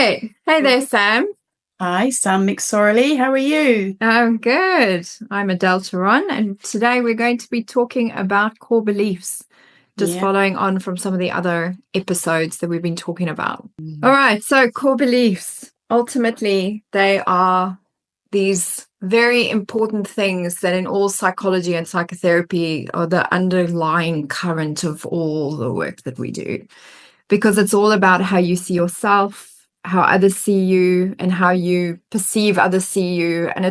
Hey, hey there, Sam. Hi, Sam McSorley. How are you? I'm good. I'm Adele and today we're going to be talking about core beliefs, just Yeah. following on from some of the other episodes that we've been talking about. All Mm. right, so core beliefs, ultimately, they are these very important things that in all psychology and psychotherapy are the underlying current of all the work that we do. Because it's all about how you see yourself, how others see you, and how you perceive others see you. And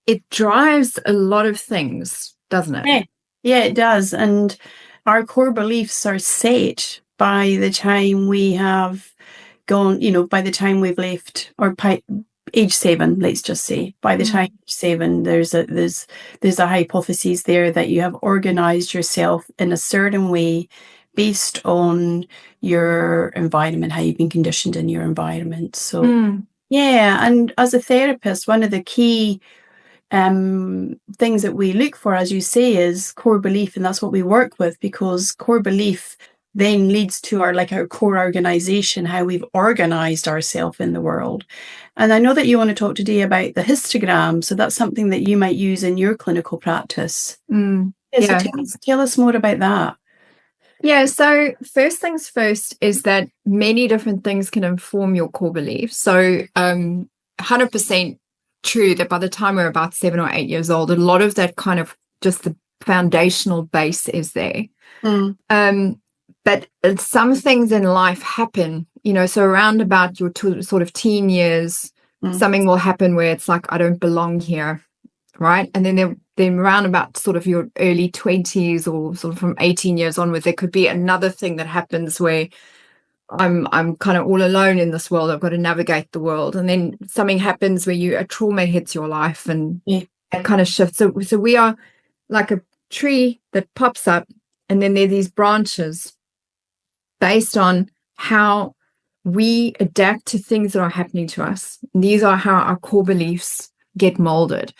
it drives a lot of things, doesn't it? Yeah. Yeah, it does. And our core beliefs are set by the time we have gone, by the time we've left, or age 7, let's just say. By the time age 7, there's a hypothesis there that you have organized yourself in a certain way based on your environment, how you've been conditioned in your environment. So yeah, and as a therapist, one of the key things that we look for, as you say, is core belief, and that's what we work with, because core belief then leads to our core organization, how we've organized ourselves in the world. And I know that you want to talk today about the histogram, so that's something that you might use in your clinical practice. Yeah, so Yeah. tell us more about that. Yeah. So first things first is that many different things can inform your core beliefs. So 100% true that by the time we're about 7 or 8 years old, a lot of that kind of just the foundational base is there. But some things in life happen, so around about your sort of teen years, something will happen where it's like, I don't belong here, right? And then around about sort of your early 20s or sort of from 18 years onwards, there could be another thing that happens where I'm kind of all alone in this world. I've got to navigate the world. And then something happens where a trauma hits your life and it kind of shifts. So we are like a tree that pops up, and then there are these branches based on how we adapt to things that are happening to us. And these are how our core beliefs get molded.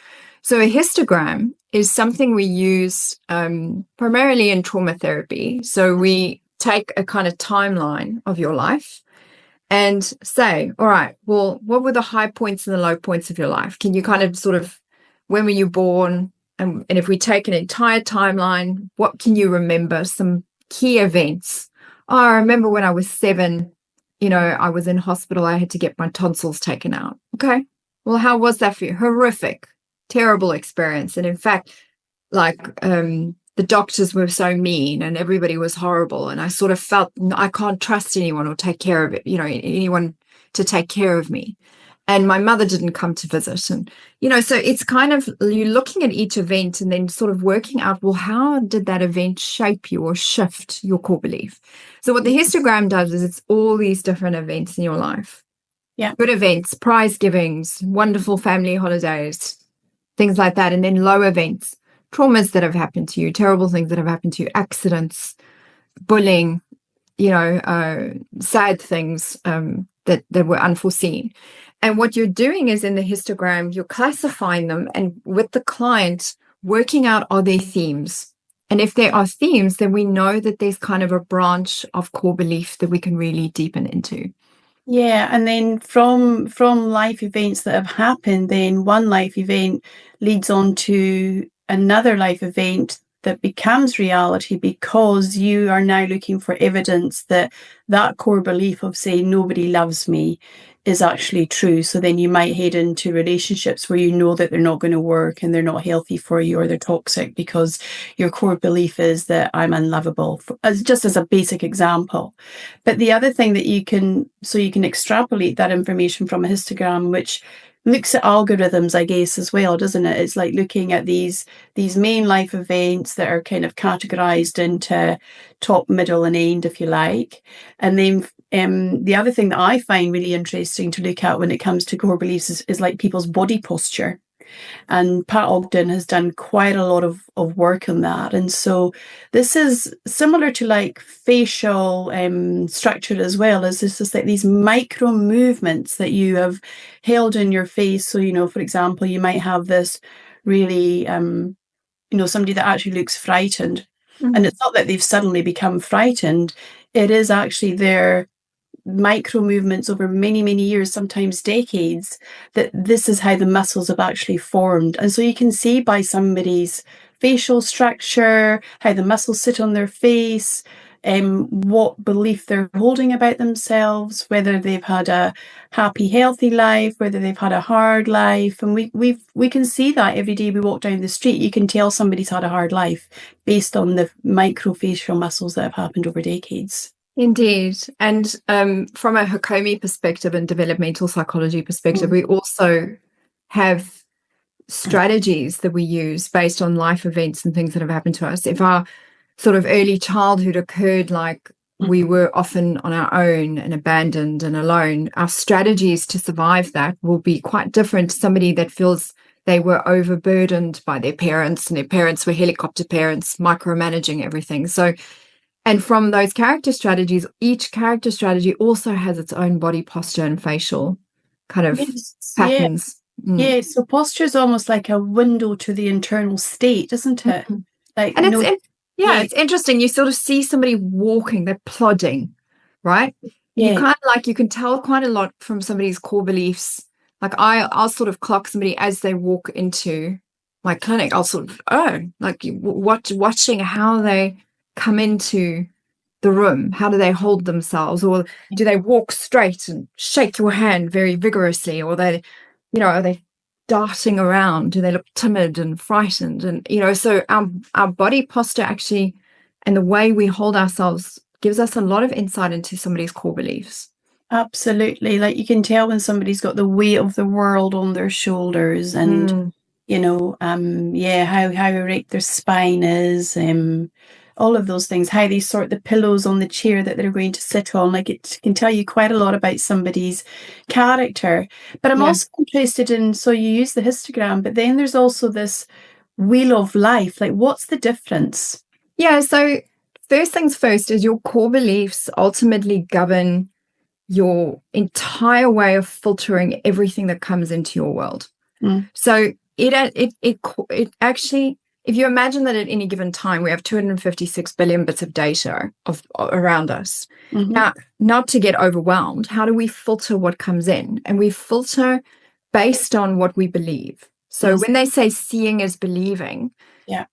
So a histogram is something we use primarily in trauma therapy. So we take a kind of timeline of your life and say, all right, well, what were the high points and the low points of your life? Can you kind of sort of, when were you born? And if we take an entire timeline, what can you remember? Some key events. Oh, I remember when I was 7, I was in hospital. I had to get my tonsils taken out. Okay. Well, how was that for you? Horrific, terrible experience. And in fact, the doctors were so mean and everybody was horrible. And I sort of felt I can't trust anyone or take care of it, anyone to take care of me. And my mother didn't come to visit. And, so it's kind of, you're looking at each event and then sort of working out, well, how did that event shape you or shift your core belief? So what the histogram does is it's all these different events in your life. Yeah. Good events, prize givings, wonderful family holidays, things like that. And then low events, traumas that have happened to you, terrible things that have happened to you, accidents, bullying, sad things that were unforeseen. And what you're doing is in the histogram, you're classifying them and with the client working out, are there themes? And if there are themes, then we know that there's kind of a branch of core belief that we can really deepen into. Yeah, and then from life events that have happened, then one life event leads on to another life event that becomes reality, because you are now looking for evidence that that core belief of saying nobody loves me is actually true. So then you might head into relationships where you know that they're not going to work and they're not healthy for you, or they're toxic, because your core belief is that I'm unlovable, just as a basic example. But the other thing that you can extrapolate that information from a histogram, which looks at algorithms, I guess, as well, doesn't it? It's like looking at these main life events that are kind of categorized into top, middle, and end, if you like. And then the other thing that I find really interesting to look at when it comes to core beliefs is like people's body posture. And Pat Ogden has done quite a lot of work on that. And so this is similar to like facial structure as well. Is this just like these micro movements that you have held in your face? So, for example, you might have this really, somebody that actually looks frightened. And it's not that they've suddenly become frightened. It is actually micro movements over many, many years, sometimes decades, that this is how the muscles have actually formed. And so you can see by somebody's facial structure, how the muscles sit on their face, what belief they're holding about themselves, whether they've had a happy, healthy life, whether they've had a hard life. And we can see that every day we walk down the street. You can tell somebody's had a hard life based on the microfacial muscles that have happened over decades. Indeed. And from a Hakomi perspective and developmental psychology perspective, we also have strategies that we use based on life events and things that have happened to us. If our sort of early childhood occurred like we were often on our own and abandoned and alone, our strategies to survive that will be quite different to somebody that feels they were overburdened by their parents and their parents were helicopter parents, micromanaging everything. So, and from those character strategies, each character strategy also has its own body posture and facial kind of patterns. Yeah, so posture is almost like a window to the internal state, isn't it? Like, and it's interesting. You sort of see somebody walking, they're plodding, right? You kind of like, you can tell quite a lot from somebody's core beliefs. Like I'll sort of clock somebody as they walk into my clinic. I'll sort of, watching how they come into the room. How do they hold themselves? Or do they walk straight and shake your hand very vigorously? Or are they darting around? Do they look timid and frightened? And, so our body posture actually and the way we hold ourselves gives us a lot of insight into somebody's core beliefs. Absolutely. Like you can tell when somebody's got the weight of the world on their shoulders and, how erect their spine is, all of those things, how they sort the pillows on the chair that they're going to sit on. Like it can tell you quite a lot about somebody's character. But I'm also interested in, so you use the histogram, but then there's also this wheel of life. Like what's the difference? Yeah, so first things first is your core beliefs ultimately govern your entire way of filtering everything that comes into your world. So it actually, if you imagine that at any given time we have 256 billion bits of data around us. Now, not to get overwhelmed, how do we filter what comes in? And we filter based on what we believe. So when they say seeing is believing,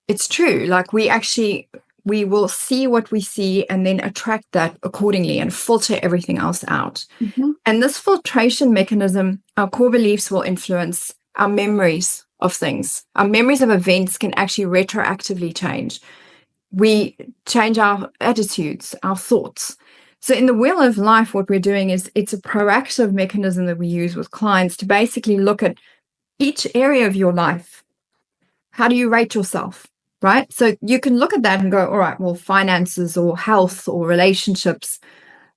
it's true. Like we will see what we see and then attract that accordingly and filter everything else out. And this filtration mechanism, our core beliefs will influence our memories of things. Our memories of events can actually retroactively change. We change our attitudes, our thoughts. So in the wheel of life, what we're doing is it's a proactive mechanism that we use with clients to basically look at each area of your life. How do you rate yourself? Right? So you can look at that and go, all right, well, finances or health or relationships.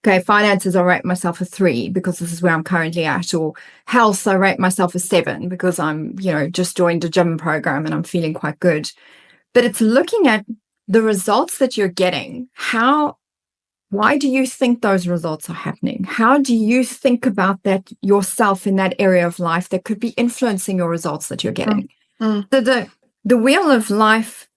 Okay, finances, I rate myself a 3 because this is where I'm currently at. Or health, I rate myself a 7 because I'm, just joined a gym program and I'm feeling quite good. But it's looking at the results that you're getting. Why do you think those results are happening? How do you think about that yourself in that area of life that could be influencing your results that you're getting? So the wheel of life,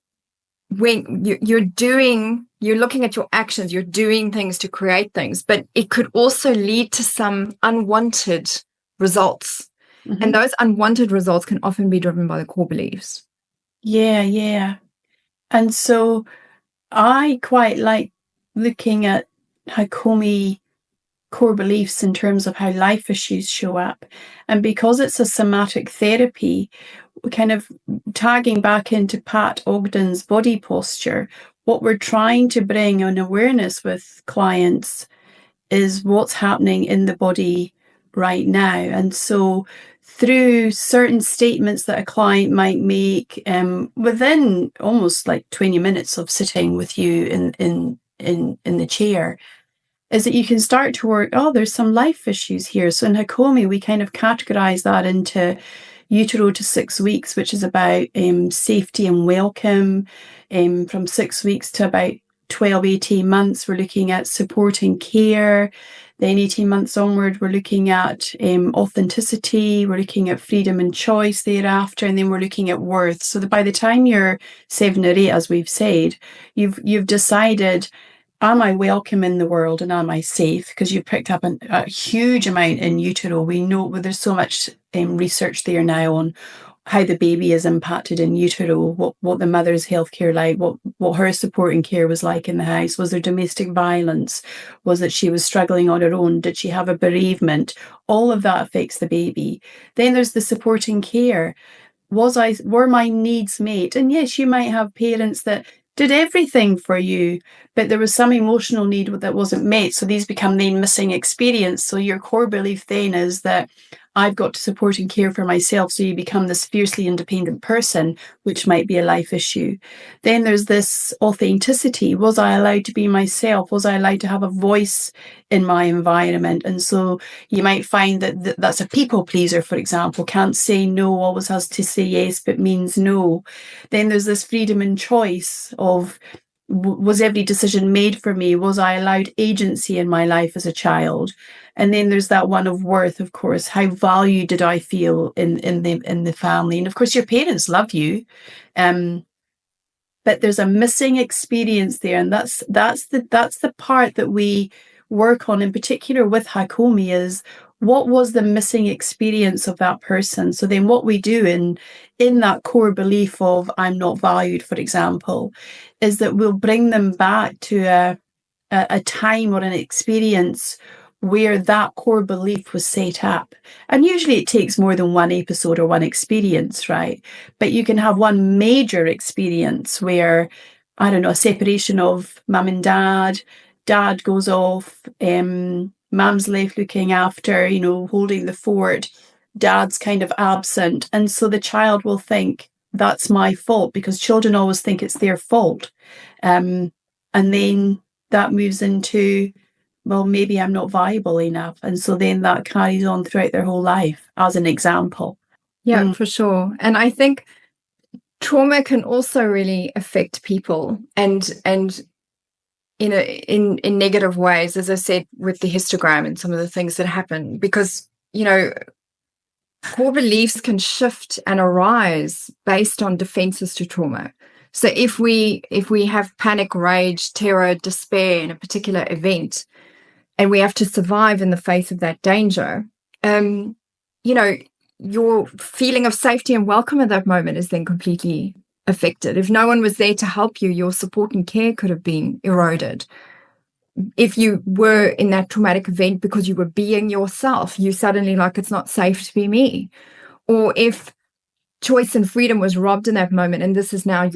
when you're looking at your actions, you're doing things to create things, but it could also lead to some unwanted results. And those unwanted results can often be driven by the core beliefs. Yeah. And so I quite like looking at Hakomi core beliefs in terms of how life issues show up. And because it's a somatic therapy, kind of tagging back into Pat Ogden's body posture, what we're trying to bring an awareness with clients is what's happening in the body right now. And so through certain statements that a client might make within almost like 20 minutes of sitting with you in the chair, is that you can start to work, there's some life issues here. So in Hakomi, we kind of categorize that into utero to 6 weeks, which is about safety and welcome. From 6 weeks to about 12, 18 months, we're looking at support and care. Then 18 months onward, we're looking at authenticity. We're looking at freedom and choice thereafter. And then we're looking at worth. So that by the time you're 7 or 8, as we've said, you've decided am I welcome in the world and am I safe? Because you picked up a huge amount in utero. We know there's so much research there now on how the baby is impacted in utero, what the mother's healthcare like, what her support and care was like in the house. Was there domestic violence? Was it she was struggling on her own? Did she have a bereavement? All of that affects the baby. Then there's the supporting care. Were my needs met? And yes, you might have parents that did everything for you, but there was some emotional need that wasn't met. So these become the missing experience. So your core belief then is that I've got to support and care for myself. So you become this fiercely independent person, which might be a life issue. Then there's this authenticity. Was I allowed to be myself? Was I allowed to have a voice in my environment? And so you might find that that's a people pleaser, for example, can't say no, always has to say yes, but means no. Then there's this freedom and choice of, was every decision made for me? Was I allowed agency in my life as a child? And then there's that one of worth, of course. How valued did I feel in the family? And of course, your parents love you, but there's a missing experience there, and that's the part that we work on in particular with Hakomi is what was the missing experience of that person. So then what we do in that core belief of I'm not valued, for example, is that we'll bring them back to a time or an experience where that core belief was set up. And usually it takes more than one episode or one experience, right? But you can have one major experience where, I don't know, a separation of mum and dad goes off, mum's left looking after, holding the fort, dad's kind of absent. And so the child will think, that's my fault, because children always think it's their fault. And then that moves into, well, maybe I'm not viable enough. And so then that carries on throughout their whole life, as an example. Yeah, for sure. And I think trauma can also really affect people and in negative ways, as I said, with the histogram and some of the things that happen, because, core beliefs can shift and arise based on defenses to trauma. So if we have panic, rage, terror, despair in a particular event, and we have to survive in the face of that danger, your feeling of safety and welcome at that moment is then completely affected. If no one was there to help you, your support and care could have been eroded. If you were in that traumatic event because you were being yourself, you suddenly it's not safe to be me. Or if choice and freedom was robbed in that moment, and this is now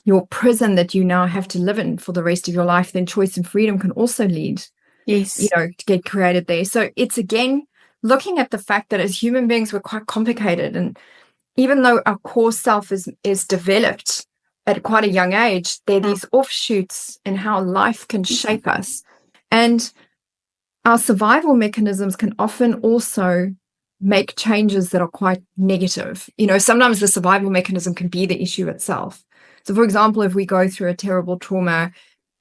your prison that you now have to live in for the rest of your life, then choice and freedom can also lead, to get created there. So it's, again, looking at the fact that as human beings, we're quite complicated. And even though our core self is developed at quite a young age, there are these offshoots in how life can shape us. And our survival mechanisms can often also make changes that are quite negative. Sometimes the survival mechanism can be the issue itself. So, for example, if we go through a terrible trauma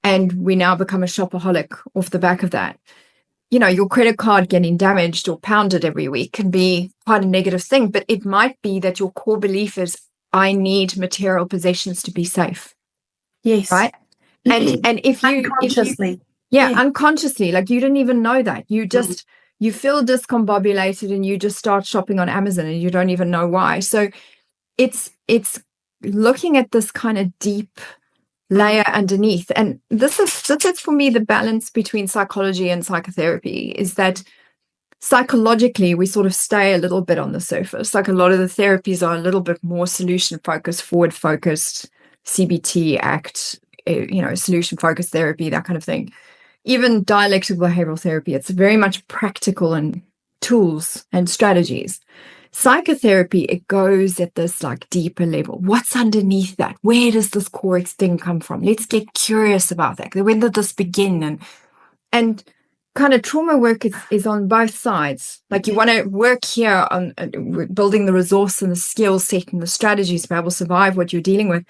and we now become a shopaholic off the back of that, your credit card getting damaged or pounded every week can be quite a negative thing, but it might be that your core belief is, I need material possessions to be safe. Yes. Right? And if you unconsciously. Unconsciously, you didn't even know that. You just you feel discombobulated and you just start shopping on Amazon and you don't even know why. So it's looking at this kind of deep layer underneath. And this is for me the balance between psychology and psychotherapy, is that psychologically we sort of stay a little bit on the surface. A lot of the therapies are a little bit more solution focused, forward focused, CBT, ACT, solution focused therapy, that kind of thing. Even dialectical behavioral therapy, it's very much practical and tools and strategies. Psychotherapy, it goes at this deeper level. What's underneath that? Where does this core thing come from? Let's get curious about that. When did this begin? And kind of trauma work is on both sides. You want to work here on building the resource and the skill set and the strategies to be able to survive what you're dealing with,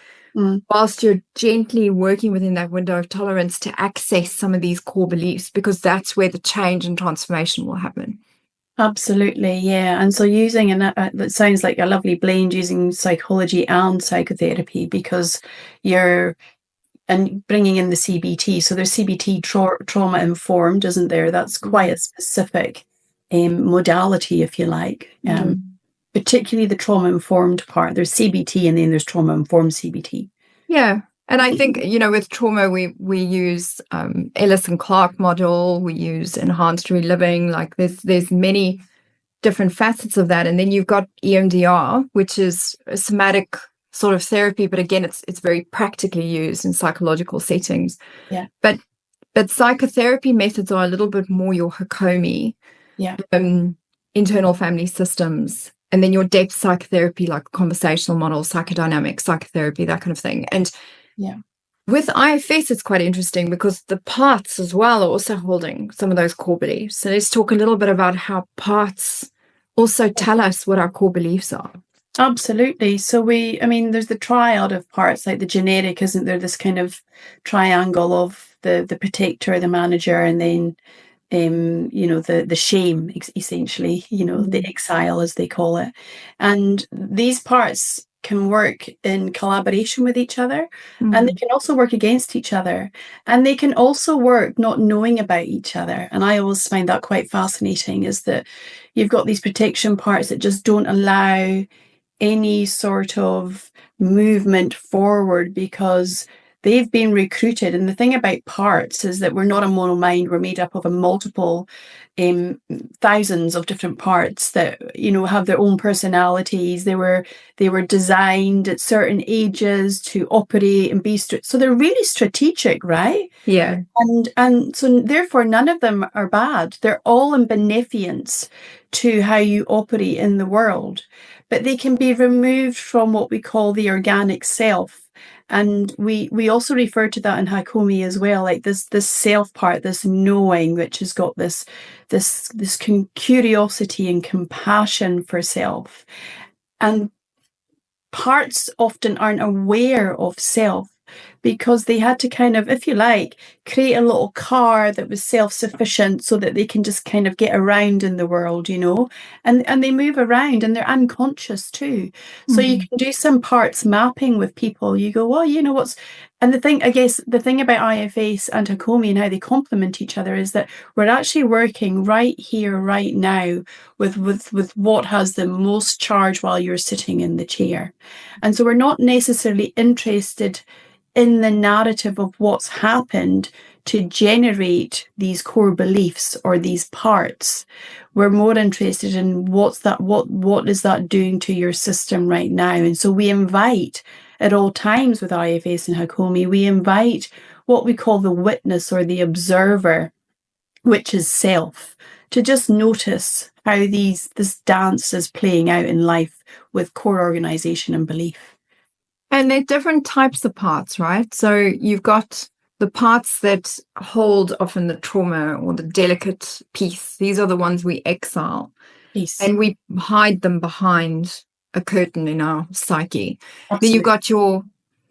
whilst you're gently working within that window of tolerance to access some of these core beliefs, because that's where the change and transformation will happen. Absolutely, yeah. And so using that sounds like a lovely blend, using psychology and psychotherapy, because you're and bringing in the CBT. So there's CBT trauma informed, isn't there? That's quite a specific modality, if you like. Particularly the trauma informed part. There's CBT and then there's trauma informed CBT. Yeah. And I think, with trauma, we use Ellis and Clark model, we use enhanced reliving, like there's many different facets of that. And then you've got EMDR, which is a somatic sort of therapy, but again, it's very practically used in psychological settings. Yeah. But psychotherapy methods are a little bit more your Hakomi, internal family systems, and then your depth psychotherapy, like conversational models, psychodynamic psychotherapy, that kind of thing. And with IFS, it's quite interesting because the parts as well are also holding some of those core beliefs. So let's talk a little bit about how parts also tell us what our core beliefs are. Absolutely. So there's the triad of parts, like the generic, isn't there? This kind of triangle of the protector, the manager, and then the shame, essentially, the exile, as they call it. And these parts can work in collaboration with each other, and they can also work against each other, and they can also work not knowing about each other. And I always find that quite fascinating, is that you've got these protection parts that just don't allow any sort of movement forward because they've been recruited. And the thing about parts is that we're not a mono mind. We're made up of a multiple thousands of different parts that have their own personalities. They were designed at certain ages to operate and be so they're really strategic, right? Yeah. And so therefore none of them are bad. They're all in beneficence to how you operate in the world, but they can be removed from what we call the organic self. And we also refer to that in Hakomi as well, like this self part, this knowing, which has got this curiosity and compassion for self. And parts often aren't aware of self because they had to kind of, if you like, create a little car that was self-sufficient so that they can just kind of get around in the world, and they move around and they're unconscious too. So you can do some parts mapping with people. You go, well, and the thing about IFS and Hakomi and how they complement each other is that we're actually working right here, right now with what has the most charge while you're sitting in the chair. And so we're not necessarily interested in the narrative of what's happened to generate these core beliefs or these parts. We're more interested in what is that doing to your system right now. And so we invite, at all times with IFS and Hakomi, we invite what we call the witness or the observer, which is self, to just notice how this dance is playing out in life with core organization and belief. And they're different types of parts, right? So you've got the parts that hold often the trauma or the delicate piece. These are the ones we exile. Yes. And we hide them behind a curtain in our psyche. Absolutely. Then you've got your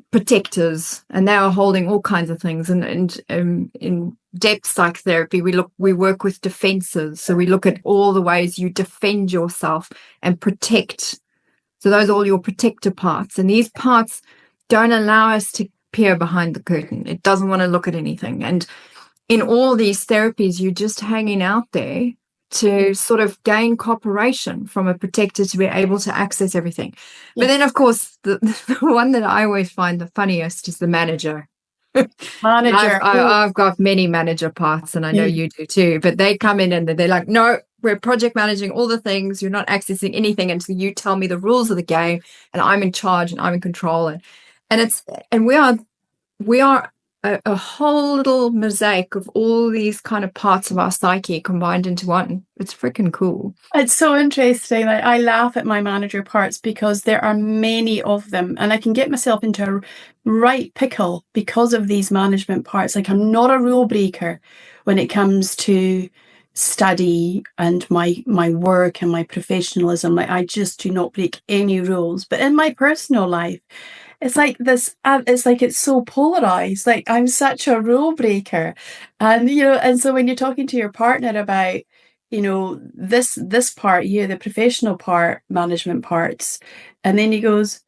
protectors, and they are holding all kinds of things. And in depth psychotherapy, we work with defenses. So we look at all the ways you defend yourself and protect. So those are all your protector parts. And these parts don't allow us to peer behind the curtain. It doesn't want to look at anything. And in all these therapies, you're just hanging out there to sort of gain cooperation from a protector to be able to access everything. Yes. But then, of course, the one that I always find the funniest is the manager. I've got many manager parts, and I know you do too, but they come in and they're like, no, we're project managing all the things. You're not accessing anything until you tell me the rules of the game, and I'm in charge and I'm in control. And we are a whole little mosaic of all these kind of parts of our psyche combined into one. It's freaking cool. It's so interesting. I laugh at my manager parts because there are many of them, and I can get myself into a right pickle because of these management parts. Like, I'm not a rule breaker when it comes to study and my work and my professionalism. Like, I just do not break any rules. But in my personal life, it's like this, it's like it's so polarized. Like, I'm such a rule breaker. And, and so when you're talking to your partner about, this part here, the professional part, management parts, and then he goes,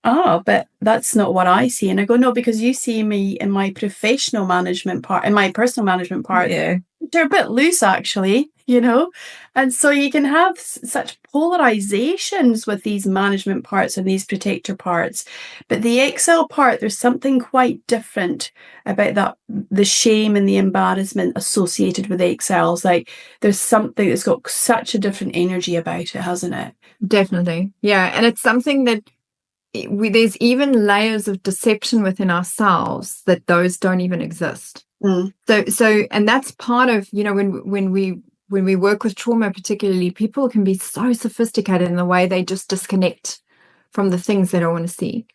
oh, but that's not what I see. And I go, no, because you see me in my professional management part, in my personal management part, Yeah, they're a bit loose actually, you know? And so you can have such polarizations with these management parts and these protector parts. But the Excel part, there's something quite different about that, the shame and the embarrassment associated with Excels. Like there's something that's got such a different energy about it, hasn't it? definitely. Yeah. And it's something that there's even layers of deception within ourselves that those don't even exist. And that's part of, when we work with trauma, particularly, people can be so sophisticated in the way they just disconnect from the things they don't want to see.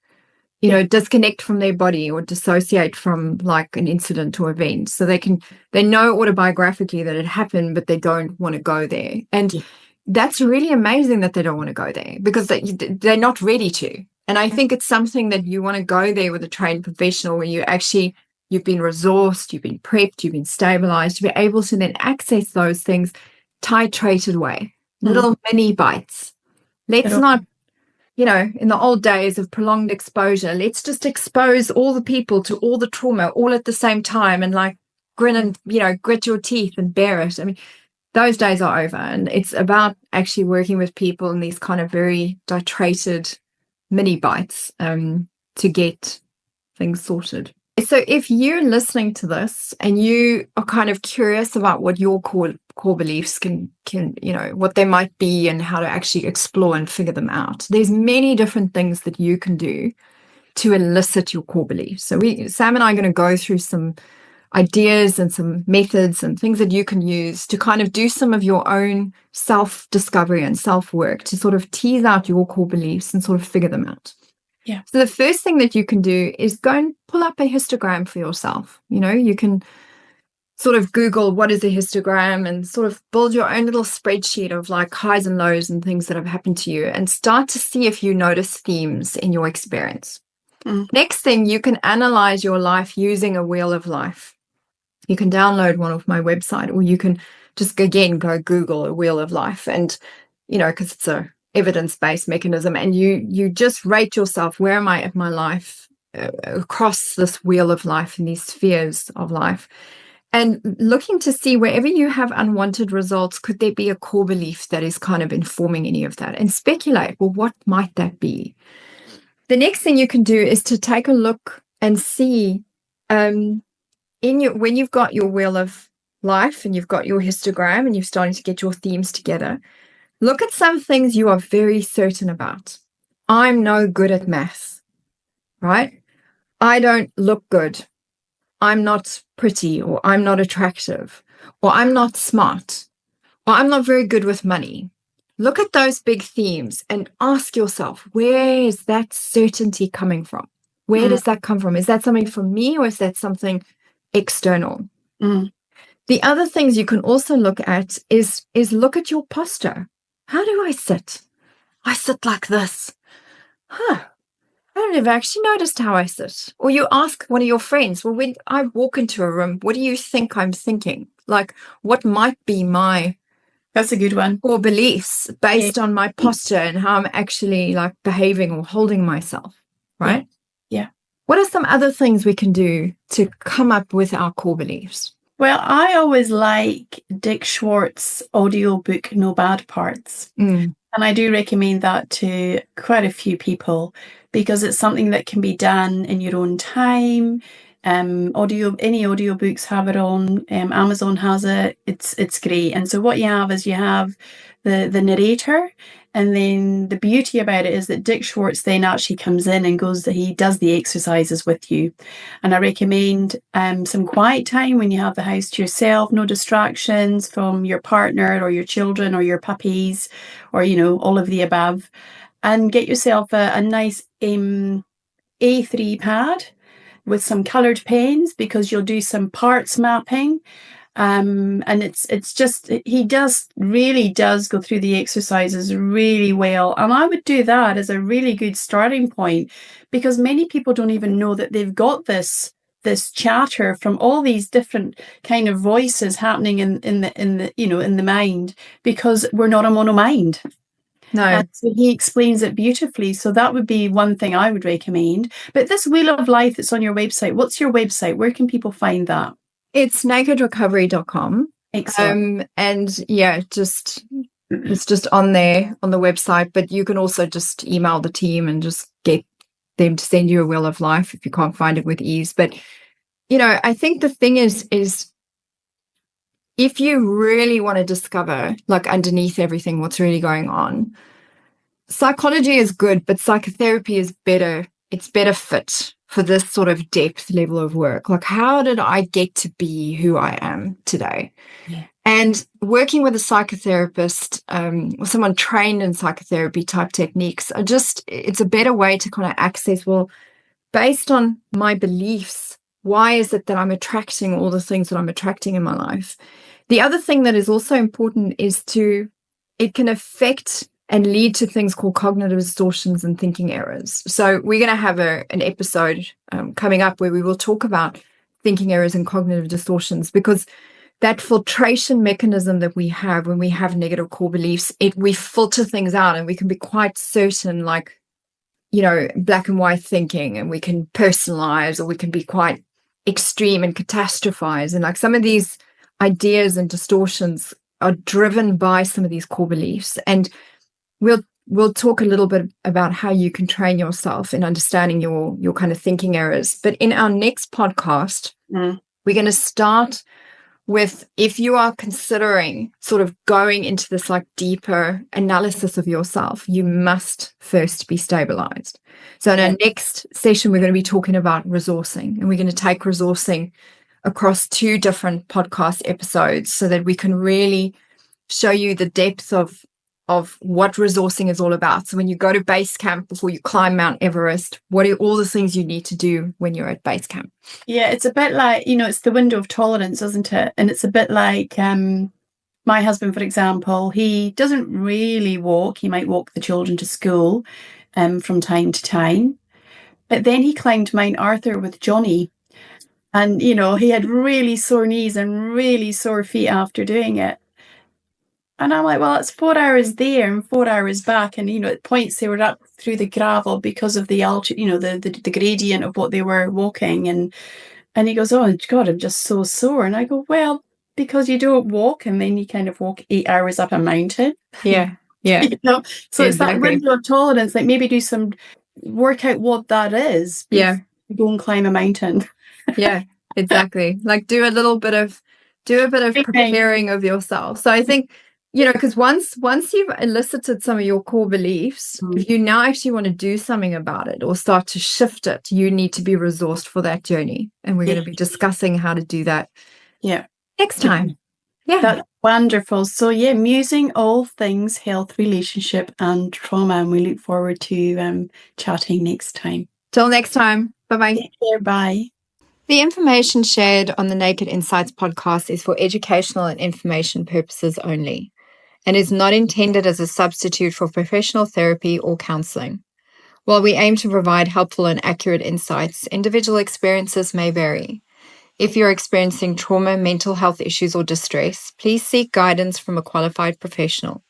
Disconnect from their body or dissociate from like an incident or event. So they know autobiographically that it happened, but they don't want to go there. And that's really amazing that they don't want to go there because they're not ready to. And I think it's something that you want to go there with a trained professional where you've been resourced, you've been prepped, you've been stabilized to be able to then access those things titrated way, little mini bites. Let's not, in the old days of prolonged exposure, let's just expose all the people to all the trauma all at the same time and like grin and, grit your teeth and bear it. I mean, those days are over, and it's about actually working with people in these kind of very titrated mini bites to get things sorted. So if you're listening to this and you are kind of curious about what your core beliefs can what they might be and how to actually explore and figure them out, there's many different things that you can do to elicit your core beliefs. So Sam and I are going to go through some ideas and some methods and things that you can use to kind of do some of your own self-discovery and self-work to sort of tease out your core beliefs and sort of figure them out. Yeah. So the first thing that you can do is go and pull up a histogram for yourself. You can sort of Google what is a histogram and sort of build your own little spreadsheet of like highs and lows and things that have happened to you and start to see if you notice themes in your experience. Next thing, you can analyze your life using a wheel of life. You can download one off my website, or you can just, again, go Google a wheel of life and, because it's a evidence-based mechanism, and you just rate yourself, where am I at my life across this wheel of life and these spheres of life, and looking to see wherever you have unwanted results, could there be a core belief that is kind of informing any of that, and speculate, well, what might that be? The next thing you can do is to take a look and see when you've got your wheel of life and you've got your histogram and you're starting to get your themes together, look at some things you are very certain about. I'm no good at maths, right? I don't look good. I'm not pretty, or I'm not attractive, or I'm not smart, or I'm not very good with money. Look at those big themes and ask yourself, where is that certainty coming from? Where does that come from? Is that something from me, or is that something external? The other things you can also look at is look at your posture. How do I sit? I sit like this. I don't ever actually noticed how I sit. Or you ask one of your friends, well, when I walk into a room, what do you think I'm thinking? Like, what might be my That's a good one. core beliefs based on my posture and how I'm actually like behaving or holding myself, right? Yeah. What are some other things we can do to come up with our core beliefs? Well, I always like Dick Schwartz's audiobook, No Bad Parts. And I do recommend that to quite a few people because it's something that can be done in your own time. Any audiobooks have it on. Amazon has it. It's great. And so what you have is you have the narrator, and then the beauty about it is that Dick Schwartz then actually comes in and he does the exercises with you. And I recommend some quiet time when you have the house to yourself, no distractions from your partner or your children or your puppies or, all of the above. And get yourself a nice A3 pad with some coloured pens, because you'll do some parts mapping. And it's just, he really does go through the exercises really well. And I would do that as a really good starting point, because many people don't even know that they've got this chatter from all these different kind of voices happening in the mind, because we're not a mono mind. No. And so he explains it beautifully. So that would be one thing I would recommend. But this Wheel of Life that's on your website, what's your website? Where can people find that? It's Naked.Recovery.com. Excellent. And yeah, it's just on there on the website, but you can also just email the team and just get them to send you a Wheel of Life if you can't find it with ease. But, I think the thing is if you really want to discover, like, underneath everything, what's really going on, psychology is good, but psychotherapy is better. It's better fit for this sort of depth level of work. Like, how did I get to be who I am today? Yeah. And working with a psychotherapist, or someone trained in psychotherapy type techniques, it's a better way to kind of access, well, based on my beliefs, why is it that I'm attracting all the things that I'm attracting in my life? The other thing that is also important is it can affect and lead to things called cognitive distortions and thinking errors. So we're going to have an episode coming up where we will talk about thinking errors and cognitive distortions, because that filtration mechanism that we have when we have negative core beliefs, we filter things out, and we can be quite certain, like, black and white thinking, and we can personalize, or we can be quite extreme and catastrophize. And like, some of these ideas and distortions are driven by some of these core beliefs. And we'll talk a little bit about how you can train yourself in understanding your kind of thinking errors. But in our next podcast, we're going to start with, if you are considering sort of going into this like deeper analysis of yourself, you must first be stabilized. So in our next session, we're going to be talking about resourcing, and we're going to take resourcing across 2 different podcast episodes so that we can really show you the depth of what resourcing is all about. So when you go to base camp, before you climb Mount Everest, what are all the things you need to do when you're at base camp? Yeah, it's a bit like, it's the window of tolerance, isn't it? And it's a bit like my husband, for example, he doesn't really walk. He might walk the children to school from time to time. But then he climbed Mount Arthur with Johnny. And, he had really sore knees and really sore feet after doing it. And I'm like, well, it's 4 hours there and 4 hours back. And, at points they were up through the gravel because of the altitude, the gradient of what they were walking. And he goes, oh, God, I'm just so sore. And I go, well, because you don't walk, and then you kind of walk 8 hours up a mountain. Yeah, yeah. So it's that window of tolerance, like maybe work out what that is. Yeah. Go and climb a mountain. Yeah, exactly. Like, do a bit of preparing of yourself. So I think, because once you've elicited some of your core beliefs, if you now actually want to do something about it or start to shift it, you need to be resourced for that journey. And we're going to be discussing how to do that next time. Yeah. That's wonderful. So musing all things health, relationship and trauma. And we look forward to chatting next time. Till next time. Bye-bye. Take care. Bye. The information shared on the Naked Insights podcast is for educational and information purposes only, and is not intended as a substitute for professional therapy or counseling. While we aim to provide helpful and accurate insights, individual experiences may vary. If you're experiencing trauma, mental health issues, or distress, please seek guidance from a qualified professional.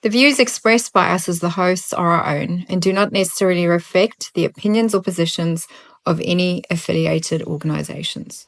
The views expressed by us as the hosts are our own and do not necessarily reflect the opinions or positions of any affiliated organizations.